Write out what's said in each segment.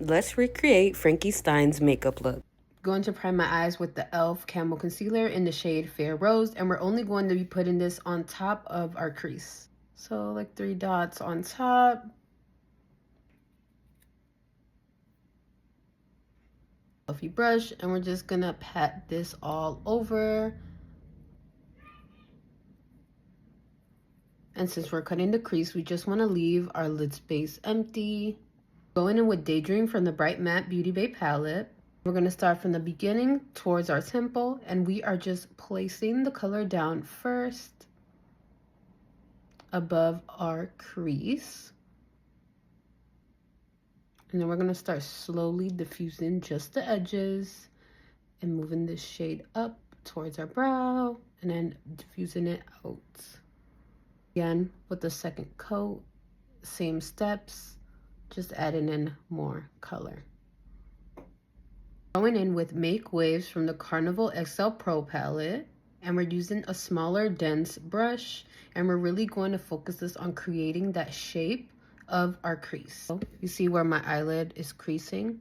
Let's recreate Frankie Stein's makeup look. Going to prime my eyes with the e.l.f. Camo Concealer in the shade Fair Rose, and we're only going to be putting this on top of our crease. So like 3 dots on top. Fluffy brush, and we're just gonna pat this all over. And since we're cutting the crease, we just want to leave our lid space empty. Going in with Daydream from the Bright Matte Beauty Bay palette. We're going to start from the beginning towards our temple, and we are just placing the color down first above our crease. And then we're going to start slowly diffusing just the edges and moving this shade up towards our brow and then diffusing it out. Again, with the second coat, same steps, just adding in more color. Going in with Make Waves from the Carnival XL Pro palette, and we're using a smaller, dense brush, and we're really going to focus this on creating that shape of our crease. So you see where my eyelid is creasing?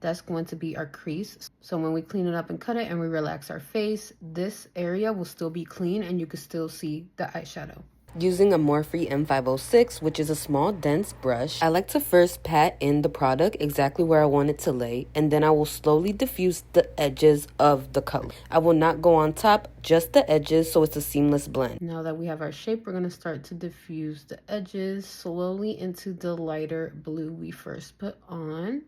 That's going to be our crease. So when we clean it up and cut it and we relax our face, this area will still be clean and you can still see the eyeshadow. Using a Morphe M506, which is a small, dense brush, I like to first pat in the product exactly where I want it to lay, and then I will slowly diffuse the edges of the color. I will not go on top, just the edges, so it's a seamless blend. Now that we have our shape, we're going to start to diffuse the edges slowly into the lighter blue we first put on.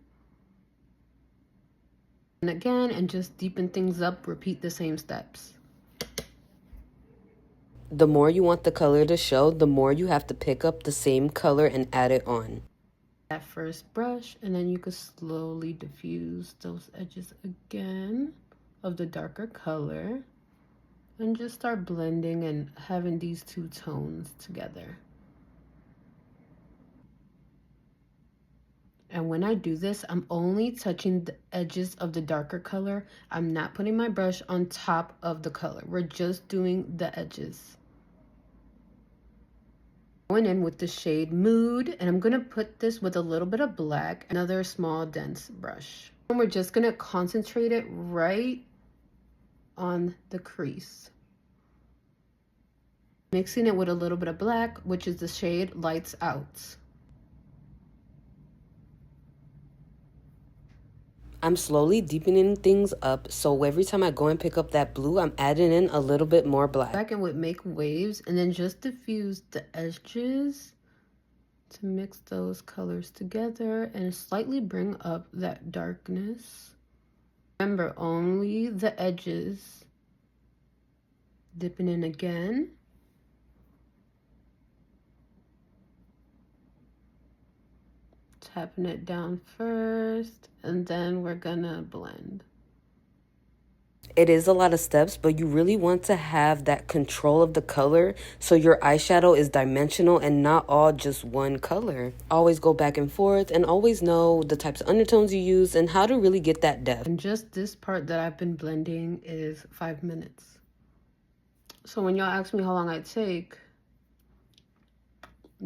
And again, and just deepen things up, repeat the same steps. The more you want the color to show, the more you have to pick up the same color and add it on. That first brush, and then you can slowly diffuse those edges again of the darker color. And just start blending and having these two tones together. And when I do this, I'm only touching the edges of the darker color. I'm not putting my brush on top of the color. We're just doing the edges. Going in with the shade Mood, and I'm going to put this with a little bit of black, another small dense brush. And we're just going to concentrate it right on the crease. Mixing it with a little bit of black, which is the shade Lights Out. I'm slowly deepening things up, so every time I go and pick up that blue, I'm adding in a little bit more black. Back and would Make Waves, and then just diffuse the edges to mix those colors together and slightly bring up that darkness. Remember, only the edges. Dipping in again. Tapping it down first, and then we're gonna blend. It is a lot of steps, but you really want to have that control of the color so your eyeshadow is dimensional and not all just one color. Always go back and forth and always know the types of undertones you use and how to really get that depth. And just this part that I've been blending is 5 minutes. So when y'all ask me how long I take,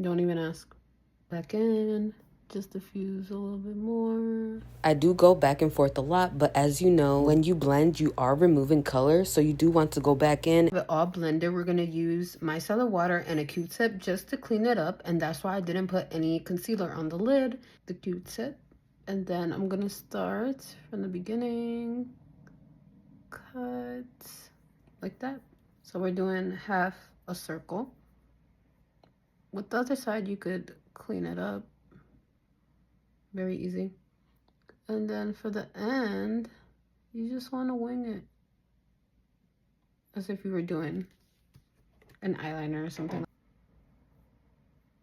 don't even ask. Back in. Just diffuse a little bit more. I do go back and forth a lot, but as you know, when you blend, you are removing color, so you do want to go back in. With all blended, we're going to use micellar water and a Q-tip just to clean it up, and that's why I didn't put any concealer on the lid, the Q-tip. And then I'm going to start from the beginning, cut like that. So we're doing half a circle. With the other side, you could clean it up. Very easy. And then for the end, you just want to wing it. As if you were doing an eyeliner or something.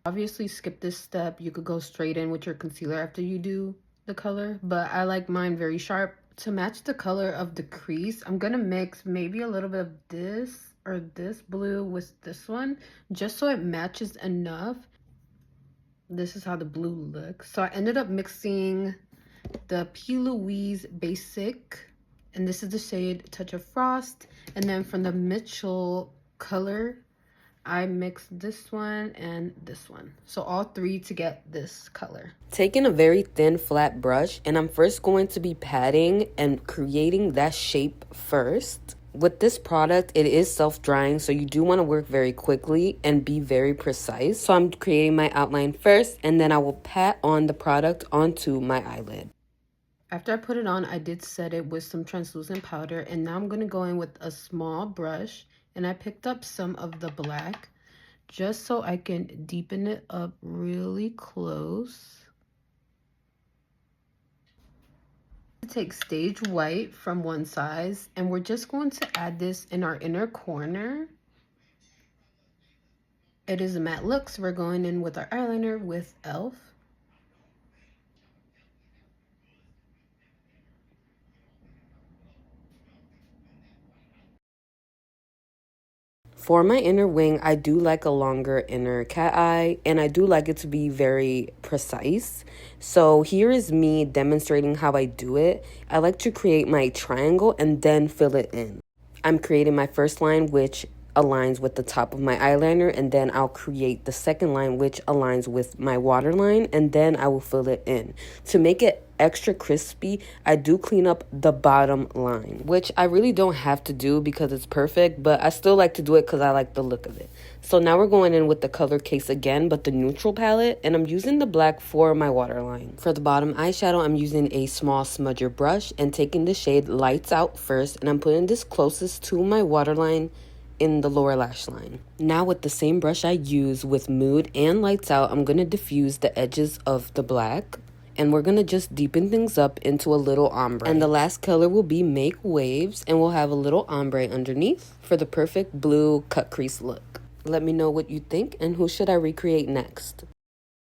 Obviously, skip this step. You could go straight in with your concealer after you do the color. But I like mine very sharp. To match the color of the crease, I'm going to mix maybe a little bit of this or this blue with this one. Just so it matches enough. This is how the blue looks. So I ended up mixing the P. Louise Basic, and this is the shade Touch of Frost. And then from the Mitchell color, I mixed this one and this one. So all three to get this color. Taking a very thin flat brush, and I'm first going to be patting and creating that shape first. With this product, it is self-drying, so you do want to work very quickly and be very precise. So I'm creating my outline first, and then I will pat on the product onto my eyelid. After I put it on, I did set it with some translucent powder, and now I'm going to go in with a small brush, and I picked up some of the black just so I can deepen it up really close. Take stage white from one size, and we're just going to add this in our inner corner. It is a matte look, so we're going in with our eyeliner with e.l.f. For my inner wing, I do like a longer inner cat eye, and I do like it to be very precise. So here is me demonstrating how I do it. I like to create my triangle and then fill it in. I'm creating my first line, which aligns with the top of my eyeliner, and then I'll create the second line, which aligns with my waterline, and then I will fill it in. To make it extra crispy, I do clean up the bottom line, which I really don't have to do because it's perfect, but I still like to do it because I like the look of it. So now we're going in with the color case again, but the neutral palette, and I'm using the black for my waterline. For the bottom eyeshadow, I'm using a small smudger brush and taking the shade Lights Out first, and I'm putting this closest to my waterline in the lower lash line. Now with the same brush I use with Nude and Lights Out, I'm going to diffuse the edges of the black, and we're going to just deepen things up into a little ombre. And the last color will be Make Waves, and we'll have a little ombre underneath for the perfect blue cut crease look. Let me know what you think, and who should I recreate next?